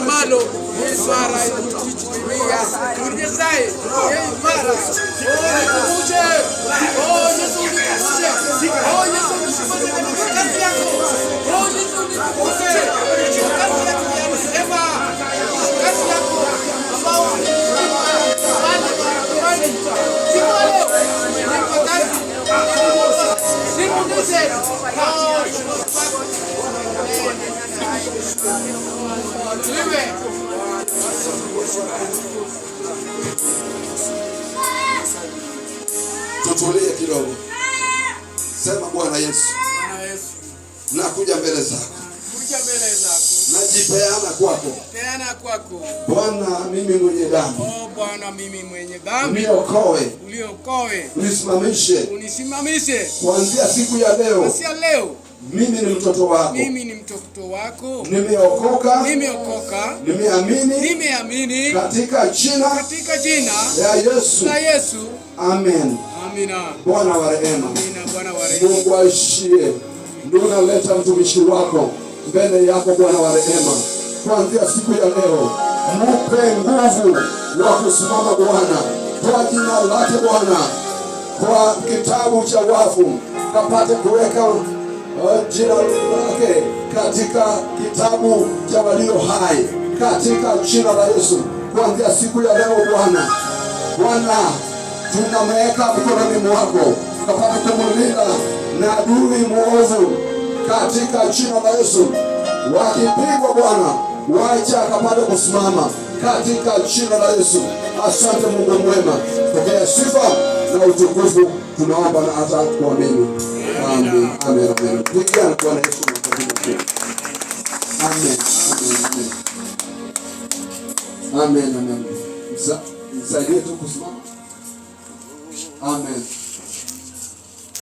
Malo, Mara, tutulie kidogo. Sema Bwana Yesu, nakuja mbele zako. Najipeana kwako. Bwana, mimi mwenye dhambi. Bwana, mimi mwenye dhambi. Uliokoe. Unisimamishe. Kuanzia siku ya leo. Mimi ni mtoto wako. Nimeokoka. Nimeamini. Katika jina la Yesu. Amen. Amina. Bwana wa rehema. Mungu aishie. Ndio naleta mtumishi wako mbele yako Bwana wa rehema. Kuanzia siku ya leo, mupe nguvu wa kusimama Bwana. Kwa jina lake Bwana, kwa kitabu cha wafu kapate kuweka jina lake katika kitabu cha walio hai, katika jina la Yesu. Kuanzia siku ya leo Bwana, tunamweka mkononi mwako, kapate kumlinda na adui mwovu katika jina la Yesu. Wakipigwa Bwana, wacha akapate kusimama katika jina la Yesu. Asante Mungu mwema, pokea sifa na utukufu, tunaomba na hata kuamini. Amen. Amen. Pigiana Bwana Yesu. Amen. Msaidie tu kusimama. Amen.